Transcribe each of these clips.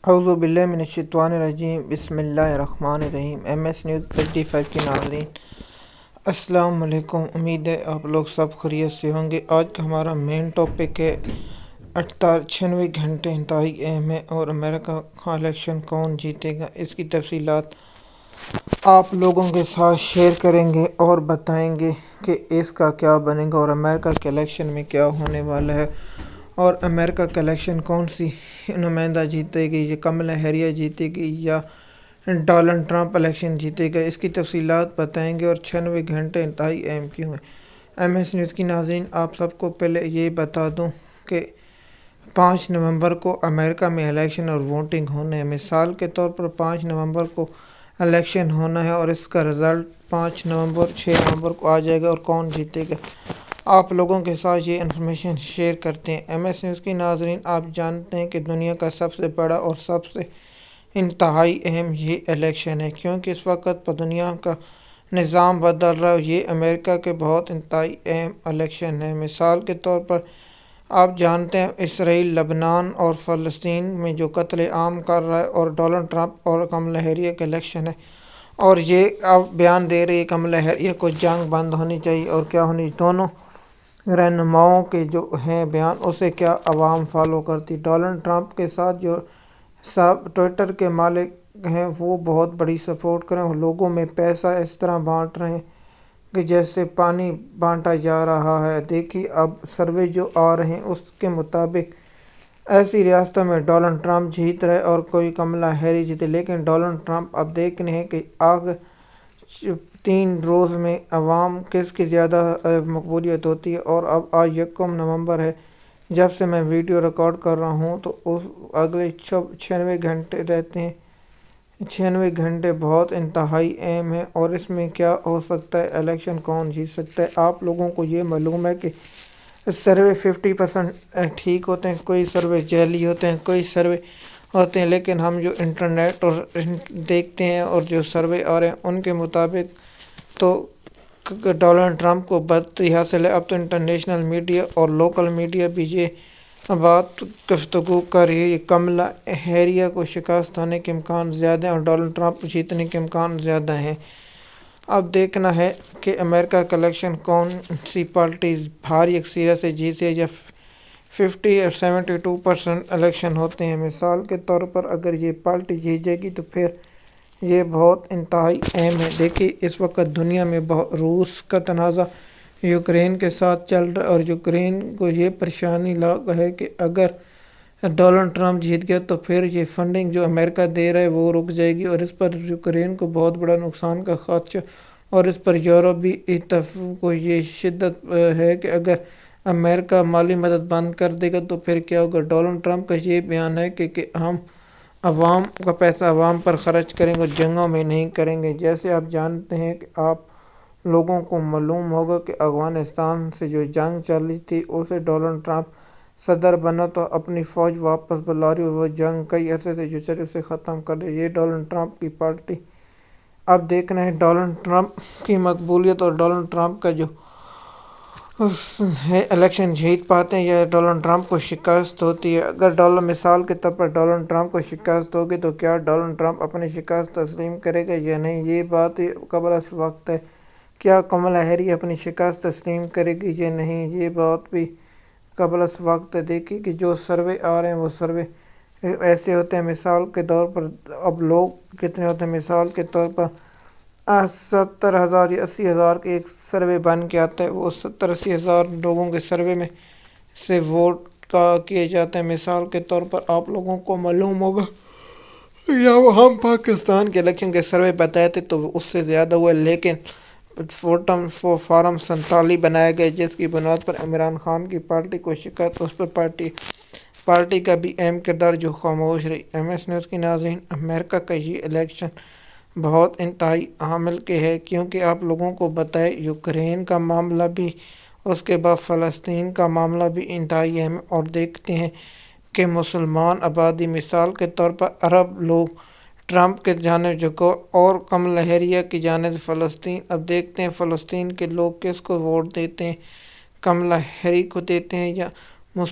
اعوذ باللہ من الشیطان الرجیم بسم اللہ الرحمن الرحیم۔ ایم ایس نیوز 35 کے ناظرین السلام علیکم، امید ہے آپ لوگ سب خیریت سے ہوں گے۔ آج کا ہمارا مین ٹاپک ہے 96 گھنٹے انتہائی اہم ہے اور امریکہ کا الیکشن کون جیتے گا، اس کی تفصیلات آپ لوگوں کے ساتھ شیئر کریں گے اور بتائیں گے کہ اس کا کیا بنے گا اور امریکہ کے الیکشن میں کیا ہونے والا ہے، اور امریکہ کا الیکشن کون سی نمائندہ جیتے گی، یہ کملا ہیریس جیتے گی یا ڈونلڈ ٹرمپ الیکشن جیتے گا، اس کی تفصیلات بتائیں گے اور 96 گھنٹے انتہائی اہم کیوں ہیں۔ ایم ایس نیوز کی ناظرین، آپ سب کو پہلے یہ بتا دوں کہ 5 نومبر کو امریکہ میں الیکشن اور ووٹنگ ہونا ہے۔ مثال کے طور پر 5 نومبر کو الیکشن ہونا ہے اور اس کا رزلٹ 6 نومبر کو آ جائے گا اور کون جیتے گا، آپ لوگوں کے ساتھ یہ انفارمیشن شیئر کرتے ہیں۔ ایم ایس نیوز کی ناظرین، آپ جانتے ہیں کہ دنیا کا سب سے بڑا اور سب سے انتہائی اہم یہ الیکشن ہے، کیونکہ اس وقت دنیا کا نظام بدل رہا ہے۔ یہ امریکہ کے بہت انتہائی اہم الیکشن ہے۔ مثال کے طور پر آپ جانتے ہیں اسرائیل، لبنان اور فلسطین میں جو قتل عام کر رہا ہے، اور ڈونلڈ ٹرمپ اور کملا ہیریس کا الیکشن ہے، اور یہ اب بیان دے رہی ہے کملا ہیریس کو جنگ بند ہونی چاہیے اور کیا ہونی، دونوں رہنماؤں کے جو ہیں بیان اسے کیا عوام فالو کرتی۔ ڈونلڈ ٹرمپ کے ساتھ جو سب ٹویٹر کے مالک ہیں وہ بہت بڑی سپورٹ کریں اور لوگوں میں پیسہ اس طرح بانٹ رہے ہیں کہ جیسے پانی بانٹا جا رہا ہے۔ دیکھیے اب سروے جو آ رہے ہیں اس کے مطابق ایسی ریاستوں میں ڈونلڈ ٹرمپ جیت رہے اور کوئی کملا ہیریس جیتے، لیکن ڈونلڈ ٹرمپ اب دیکھنے ہیں کہ آگے 3 روز میں عوام کس کی زیادہ مقبولیت ہوتی ہے۔ اور اب آج 1 نومبر ہے جب سے میں ویڈیو ریکارڈ کر رہا ہوں، تو اگلے 96 گھنٹے رہتے ہیں۔ 96 گھنٹے بہت انتہائی اہم ہیں اور اس میں کیا ہو سکتا ہے، الیکشن کون جیت سکتا ہے۔ آپ لوگوں کو یہ معلوم ہے کہ سروے 50% ٹھیک ہوتے ہیں، کوئی سروے جعلی ہوتے ہیں، کوئی سروے ہوتے ہیں، لیکن ہم جو انٹرنیٹ اور دیکھتے ہیں اور جو سروے آ رہے ہیں ان کے مطابق تو ڈونلڈ ٹرمپ کو برتری حاصل ہے۔ اب تو انٹرنیشنل میڈیا اور لوکل میڈیا بھی یہ بات گفتگو کر رہی ہے، کملا ہیریس کو شکست ہونے کے امکان زیادہ ہیں اور ڈونلڈ ٹرمپ جیتنے کے امکان زیادہ ہیں۔ اب دیکھنا ہے کہ امریکہ کا الیکشن کون سی پارٹی بھاری اکثریت سے جیتے، یا 50 اور 72% الیکشن ہوتے ہیں۔ مثال کے طور پر اگر یہ پارٹی جیت جائے گی تو پھر یہ بہت انتہائی اہم ہے۔ دیکھیے اس وقت دنیا میں روس کا تنازع یوکرین کے ساتھ چل رہا ہے اور یوکرین کو یہ پریشانی لاحق ہے کہ اگر ڈونلڈ ٹرمپ جیت گیا تو پھر یہ فنڈنگ جو امریکہ دے رہا ہے وہ رک جائے گی اور اس پر یوکرین کو بہت بڑا نقصان کا خدشہ، اور اس پر یورپی اتحاد کو یہ شدت ہے کہ اگر امریکہ مالی مدد بند کر دے گا تو پھر کیا ہوگا۔ ڈونلڈ ٹرمپ کا یہ بیان ہے کہ ہم عوام کا پیسہ عوام پر خرچ کریں گے اور جنگوں میں نہیں کریں گے۔ جیسے آپ جانتے ہیں کہ آپ لوگوں کو معلوم ہوگا کہ افغانستان سے جو جنگ چلی تھی اسے ڈونلڈ ٹرمپ صدر بنا تو اپنی فوج واپس بلا رہی، اور وہ جنگ کئی عرصے سے جو چلی اسے ختم کر رہی، یہ ڈونلڈ ٹرمپ کی پارٹی۔ اب دیکھنا ہے ڈونلڈ ٹرمپ کی مقبولیت اور ڈونلڈ ٹرمپ کا جو ہے الیکشن جیت پاتے ہیں یا ڈونلڈ ٹرمپ کو شکست ہوتی ہے۔ اگر مثال کے طور پر ڈونلڈ ٹرمپ کو شکست ہوگی تو کیا ڈونلڈ ٹرمپ اپنی شکست تسلیم کرے گا یا نہیں، یہ بات قبل از وقت ہے۔ کیا کملا ہیریس اپنی شکست تسلیم کرے گی یا نہیں، یہ بات بھی قبل از وقت ہے۔ دیکھیے کہ جو سروے آ رہے ہیں وہ سروے ایسے ہوتے ہیں، مثال کے طور پر اب لوگ کتنے ہوتے ہیں، مثال کے طور پر 70,000 یا 80,000 کے ایک سروے بن کے آتا ہے، وہ 70-80 ہزار لوگوں کے سروے میں سے ووٹ کیے جاتے ہیں۔ مثال کے طور پر آپ لوگوں کو معلوم ہوگا یا ہم پاکستان کے الیکشن کے سروے بتائے تھے تو اس سے زیادہ ہوئے، لیکن فارم 47 بنایا گیا جس کی بنیاد پر عمران خان کی پارٹی کو شکست، اس پر پارٹی کا بھی اہم کردار جو خاموش رہی۔ ایم ایس نیوز کی ناظرین، امریکہ کا یہ الیکشن بہت انتہائی حامل کے ہے، کیونکہ آپ لوگوں کو بتائے یوکرین کا معاملہ بھی، اس کے بعد فلسطین کا معاملہ بھی انتہائی اہم ہے، اور دیکھتے ہیں کہ مسلمان آبادی، مثال کے طور پر عرب لوگ ٹرمپ کی جانب جھکو اور کملا ہیریس کی جانب فلسطین۔ اب دیکھتے ہیں فلسطین کے لوگ کس کو ووٹ دیتے ہیں، کملا ہیریس کو دیتے ہیں یا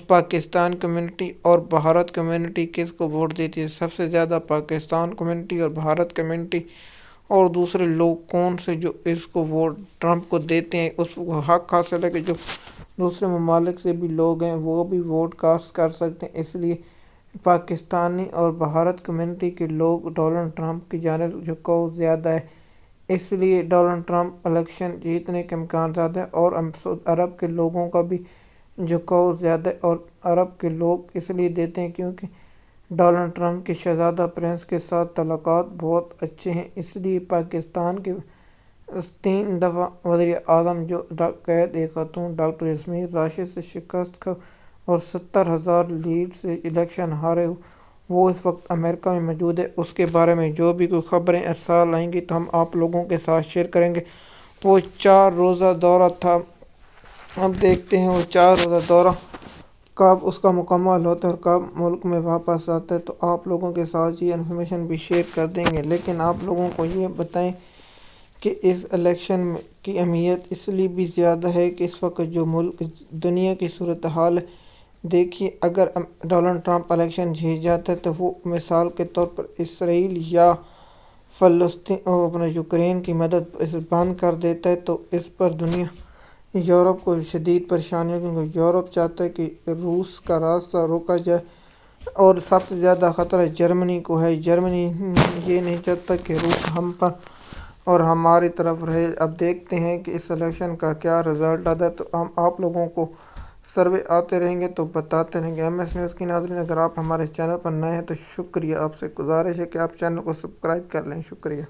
پاکستان کمیونٹی اور بھارت کمیونٹی کس کو ووٹ دیتی ہے؟ سب سے زیادہ پاکستان کمیونٹی اور بھارت کمیونٹی، اور دوسرے لوگ کون سے جو اس کو ووٹ ٹرمپ کو دیتے ہیں، اس کو حق حاصل ہے کہ جو دوسرے ممالک سے بھی لوگ ہیں وہ بھی ووٹ کاسٹ کر سکتے ہیں۔ اس لیے پاکستانی اور بھارت کمیونٹی کے لوگ ڈونلڈ ٹرمپ کی جانب جھکاؤ زیادہ ہے، اس لیے ڈونلڈ ٹرمپ الیکشن جیتنے کے امکان زیادہ ہے۔ اور سعودی عرب کے لوگوں کا بھی جھکاؤ زیادہ ہے، اور عرب کے لوگ اس لیے دیتے ہیں کیونکہ ڈونلڈ ٹرمپ کے شہزادہ پرنس کے ساتھ تعلقات بہت اچھے ہیں، اس لیے پاکستان کے 3 دفعہ وزیر اعظم جو قید خاتون ڈاکٹر یاسمین راشد سے شکست کھا اور 70,000 لیڈ سے الیکشن ہارے، وہ اس وقت امریکہ میں موجود ہے۔ اس کے بارے میں جو بھی کوئی خبریں ارسال آئیں گی تو ہم آپ لوگوں کے ساتھ شیئر کریں گے۔ وہ 4 روزہ دورہ تھا، اب دیکھتے ہیں وہ 4 روزہ دورہ کب اس کا مکمل ہوتا ہے اور کب ملک میں واپس آتا ہے، تو آپ لوگوں کے ساتھ یہ انفارمیشن بھی شیئر کر دیں گے۔ لیکن آپ لوگوں کو یہ بتائیں کہ اس الیکشن کی اہمیت اس لیے بھی زیادہ ہے کہ اس وقت جو ملک دنیا کی صورتحال ہے، دیکھیے اگر ڈونلڈ ٹرمپ الیکشن جیت جاتا ہے تو وہ مثال کے طور پر اسرائیل یا فلسطین اور اپنا یوکرین کی مدد بند کر دیتا ہے، تو اس پر دنیا یورپ کو شدید پریشانی ہوگی، کیونکہ یورپ چاہتا ہے کہ روس کا راستہ روکا جائے، اور سب سے زیادہ خطرہ جرمنی کو ہے۔ جرمنی یہ نہیں چاہتا کہ روس ہم پر اور ہماری طرف رہے۔ اب دیکھتے ہیں کہ اس الیکشن کا کیا رزلٹ آتا ہے، تو ہم آپ لوگوں کو سروے آتے رہیں گے تو بتاتے رہیں گے۔ ایم ایس نیوز کی ناظرین، اگر آپ ہمارے چینل پر نئے ہیں تو شکریہ، آپ سے گزارش ہے کہ آپ چینل کو سبسکرائب کر لیں، شکریہ۔